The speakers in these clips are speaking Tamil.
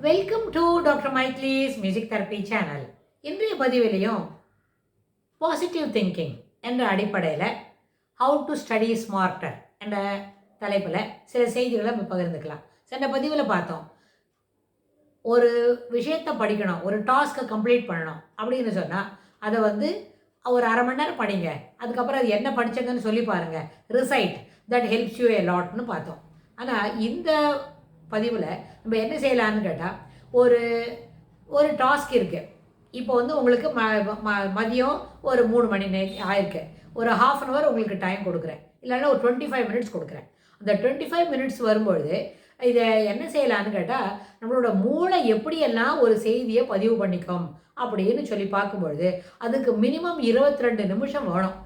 வெல்கம் டு டாக்டர் மைக்லீஸ் மியூசிக் தெரப்பி சேனல். இன்றைய பதிவிலையும் பாசிட்டிவ் திங்கிங் என்ற அடிப்படையில் ஹவு டு ஸ்டடி ஸ்மார்ட்டர் என்ற தலைப்பில் சில செய்திகளை நம்ம பகிர்ந்துக்கலாம். சென்ற பதிவில் பார்த்தோம், ஒரு விஷயத்தை படிக்கணும், ஒரு டாஸ்க்கை கம்ப்ளீட் பண்ணணும் அப்படின்னு சொன்னால் அதை ஒரு அரை மணி நேரம் படிங்க, அதுக்கப்புறம் அது என்ன படித்தங்கன்னு சொல்லி பாருங்கள், recite that helps you a லாட்னு பார்த்தோம். ஆனால் இந்த பதிவில் நம்ம என்ன செய்யலான்னு கேட்டால், ஒரு ஒரு டாஸ்க் இருக்குது. இப்போ உங்களுக்கு மதியம் ஒரு 3 மணி நேரம் ஆயிருக்கு, ஒரு ½ அன் ஹவர் உங்களுக்கு டைம் கொடுக்குறேன், இல்லைன்னா ஒரு 25 மினிட்ஸ் கொடுக்குறேன். அந்த 25 மினிட்ஸ் வரும்பொழுது இதை என்ன செய்யலான்னு கேட்டால், நம்மளோட மூளை எப்படியெல்லாம் ஒரு செய்தியை பதிவு பண்ணிக்கும் அப்படின்னு சொல்லி பார்க்கும்பொழுது அதுக்கு மினிமம் 22 நிமிஷம் வேணும்.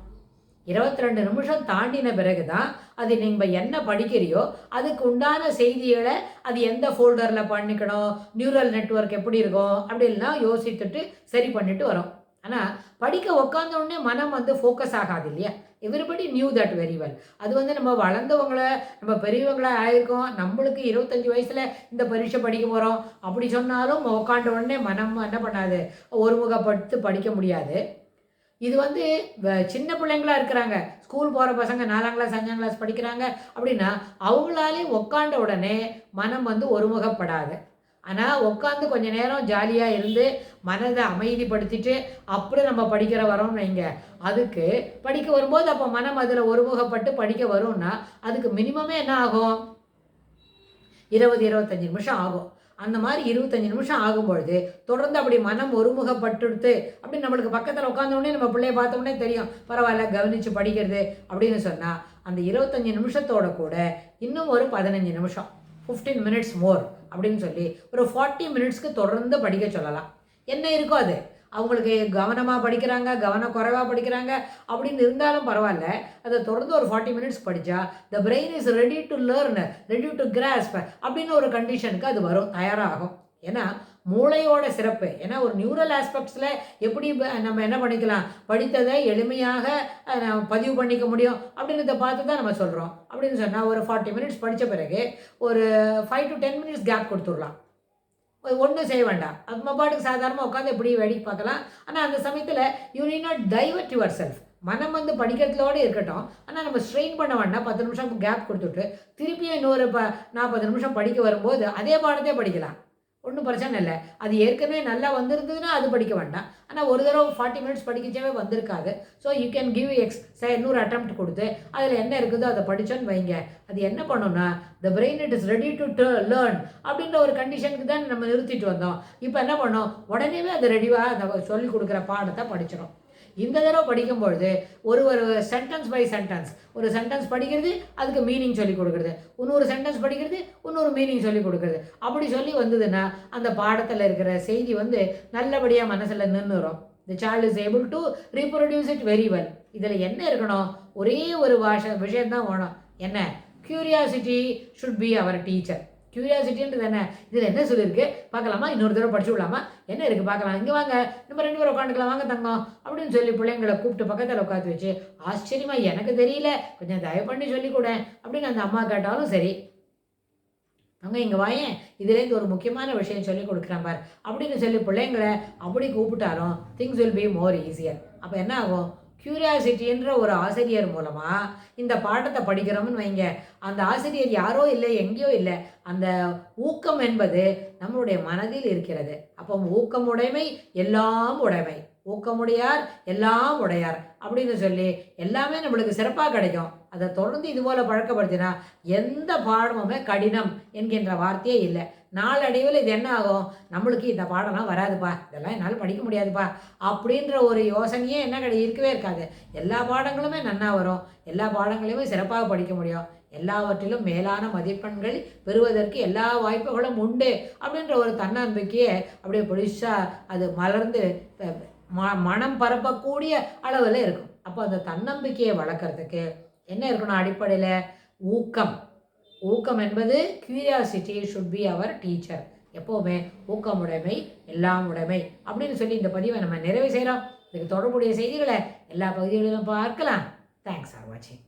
22 நிமிஷம் தாண்டின பிறகு தான் அது நீங்கள் என்ன படிக்கிறியோ அதுக்கு உண்டான செய்திகளை அது எந்த ஃபோல்டரில் பண்ணிக்கணும், நியூரல் நெட்வொர்க் எப்படி இருக்கும் அப்படின்லாம் யோசித்துட்டு சரி பண்ணிட்டு வரோம். ஆனால் படிக்க உட்காந்த உடனே மனம் ஃபோக்கஸ் ஆகாது இல்லையா? Everybody knew that very well. அது நம்ம வளர்ந்தவங்கள, நம்ம பெரியவங்களா ஆயிருக்கோம், நம்மளுக்கு 25 வயசில் இந்த பரீட்சை படிக்க போகிறோம் அப்படி சொன்னாலும் உட்காண்ட உடனே மனம் என்ன பண்ணாது, ஒருமுகப்படுத்தி படிக்க முடியாது. இது சின்ன பிள்ளைங்களா இருக்கிறாங்க, ஸ்கூல் போகிற பசங்க 4ஆம் கிளாஸ் 5ஆம் கிளாஸ் படிக்கிறாங்க அப்படின்னா அவங்களாலே உட்காண்ட உடனே மனம் ஒருமுகப்படாது. ஆனால் உட்காந்து கொஞ்சம் நேரம் ஜாலியாக இருந்து மனதை அமைதிப்படுத்திட்டு அப்புறம் நம்ம படிக்கிற வரோம்னு வைங்க, அதுக்கு படிக்க வரும்போது அப்போ மனம் அதில் ஒருமுகப்பட்டு படிக்க வரும்னா அதுக்கு மினிமமே என்ன ஆகும், 20-25 நிமிஷம் ஆகும். அந்த மாதிரி 25 நிமிஷம் ஆகும்பொழுது தொடர்ந்து அப்படி மனம் ஒருமுகப்பட்டுடுத்து அப்படி நம்மளுக்கு பக்கத்தில் உட்காந்தோடனே நம்ம பிள்ளைய பார்த்தோடனே தெரியும், பரவாயில்ல கவனித்து படிக்கிறது அப்படின்னு சொன்னால் அந்த 25 நிமிஷத்தோட கூட இன்னும் ஒரு 15 நிமிஷம் 15 மினிட்ஸ் மோர் அப்படின்னு சொல்லி ஒரு 40 மினிட்ஸ்க்கு தொடர்ந்து படிக்க சொல்லலாம். என்ன இருக்கோ அது, அவங்களுக்கு கவனமாக படிக்கிறாங்க, கவனம் குறைவாக படிக்கிறாங்க அப்படின்னு இருந்தாலும் பரவாயில்ல, அதை தொடர்ந்து ஒரு 40 மினிட்ஸ் படித்தா the brain is ready to learn, ready to grass அப்படின்னு ஒரு கண்டிஷனுக்கு அது வரும், தயாராகும். ஏன்னா மூளையோட சிறப்பு, ஏன்னா ஒரு நியூரல் ஆஸ்பெக்ட்ஸில் எப்படி நம்ம என்ன பண்ணிக்கலாம், படித்ததை எளிமையாக பதிவு பண்ணிக்க முடியும் அப்படின்றத பார்த்து தான் நம்ம சொல்கிறோம். அப்படின்னு சொன்னால் ஒரு 40 மினிட்ஸ் படித்த பிறகு ஒரு 5 to 10 மினிட்ஸ் கேப் கொடுத்துடலாம். ஒன்றும் செய்ய வேண்டாம், நம்ம பாட்டுக்கு சாதாரணமாக உட்காந்து எப்படி வேடிக்கை பார்க்கலாம். ஆனால் அந்த சமயத்தில் you need not divert your self. மனம் படிக்கிறதுலோடு இருக்கட்டும், ஆனால் நம்ம ஸ்ட்ரெயின் பண்ண வேண்டாம். 10 நிமிஷம் கேப் கொடுத்துட்டு திருப்பியும் இன்னொரு 40 நிமிஷம் படிக்க வரும்போது அதே பாடத்தையே படிக்கலாம், ஒன்றும் பிரச்சனை இல்லை. அது ஏற்கனவே நல்லா வந்திருந்ததுன்னா அது படிக்க வேண்டாம். ஆனால் ஒரு தடவை 40 மினிட்ஸ் படிக்கச்சவே வந்திருக்காது. ஸோ யூ கேன் கிவ் இன்னொரு அட்டெம்ப்ட் கொடுத்து அதில் என்ன இருக்குதோ அதை படித்தோன்னு வைங்க. அது என்ன பண்ணணும்னா the brain it is ready to learn அப்படின்ற ஒரு கண்டிஷனுக்கு தான் நம்ம நிறுத்திட்டு வந்தோம். இப்போ என்ன பண்ணோம், உடனேவே அது ரெடிவாக அந்த சொல்லிக் கொடுக்குற பாடத்தை படிச்சிடும். இந்த தடவை படிக்கும்பொழுது ஒரு சென்டென்ஸ் பை சென்டென்ஸ், ஒரு சென்டென்ஸ் படிக்கிறது அதுக்கு மீனிங் சொல்லி கொடுக்குறது, இன்னொரு சென்டென்ஸ் படிக்கிறது இன்னொரு மீனிங் சொல்லி கொடுக்குறது, அப்படி சொல்லி வந்ததுன்னா அந்த பாடத்தில் இருக்கிற செய்தி நல்லபடியாக மனசில் நின்றுடும். The child is able to reproduce it very well. இதில் என்ன இருக்கணும், ஒரே ஒரு விஷயம்தான் வேணும். என்ன, curiosity should be our teacher. கியூரியாசிட்டின்றது என்ன, இதில் என்ன சொல்லியிருக்கு பார்க்கலாமா, இன்னொரு தடவை படிச்சு விடலாமா, என்ன இருக்குது பார்க்கலாம், இங்கே வாங்க நம்ம 2 பேரும் உட்காந்துக்கலாம் வாங்க தங்கம் அப்படின்னு சொல்லி பிள்ளைங்களை கூப்பிட்டு பக்கத்தில் உட்காந்து வச்சு, ஆச்சரியமா எனக்கு தெரியல கொஞ்சம் தயவு பண்ணி சொல்லி கூட அப்படின்னு அந்த அம்மா கேட்டாலும் சரி, அவங்க இங்கே வாயேன் இதுலேருந்து ஒரு முக்கியமான விஷயம் சொல்லி கொடுக்குறேன் பார் அப்படின்னு சொல்லி பிள்ளைங்களை அப்படி கூப்பிட்டாலும் things will be more easier. அப்போ என்ன ஆகும், கியூரியாசிட்டின்ற ஒரு ஆசிரியர் மூலமாக இந்த பாடத்தை படிக்கிறோம்னு வைங்க, அந்த ஆசிரியர் யாரோ இல்லை எங்கேயோ இல்லை, அந்த ஊக்கம் என்பது நம்மளுடைய மனதில் இருக்கிறது. அப்போ ஊக்கமுடைமை எல்லாம் உடைமை, ஊக்கமுடையார் எல்லாம் உடையார் அப்படின்னு சொல்லி எல்லாமே நம்மளுக்கு சிறப்பாக கிடைக்கும். அதை தொடர்ந்து இதுபோல் பழக்கப்படுத்தினா எந்த பாடமுமே கடினம் என்கின்ற வார்த்தையே இல்லை. நாளடைவில் இது என்ன ஆகும், நம்மளுக்கு இந்த பாடம்லாம் வராதுப்பா, இதெல்லாம் என்னால் படிக்க முடியாதுப்பா அப்படின்ற ஒரு யோசனையே என்ன இருக்கவே இருக்காது. எல்லா பாடங்களுமே நன்னா வரும், எல்லா பாடங்களையுமே சிறப்பாக படிக்க முடியும், எல்லாவற்றிலும் மேலான மதிப்பெண்கள் பெறுவதற்கு எல்லா வாய்ப்புகளும் உண்டு அப்படின்ற ஒரு தன்னம்பிக்கையை அப்படியே பெருசாக அது மலர்ந்து மனம் பரப்பக்கூடிய அளவில் இருக்கும். அப்போ அந்த தன்னம்பிக்கையை வளர்க்குறதுக்கு என்ன இருக்கணும், அடிப்படையில் ஊக்கம். ஊக்கம் என்பது curiosity should be our teacher. எப்போவுமே ஊக்கமுடைமை எல்லாம் உடைமை அப்படின்னு சொல்லி இந்த பதிவை நம்ம நிறைவு செய்கிறோம். இதுக்கு தொடர்புடைய செய்திகளை எல்லா பகுதிகளிலும் பார்க்கலாம். தேங்க்ஸ் ஃபார் வாட்சிங்.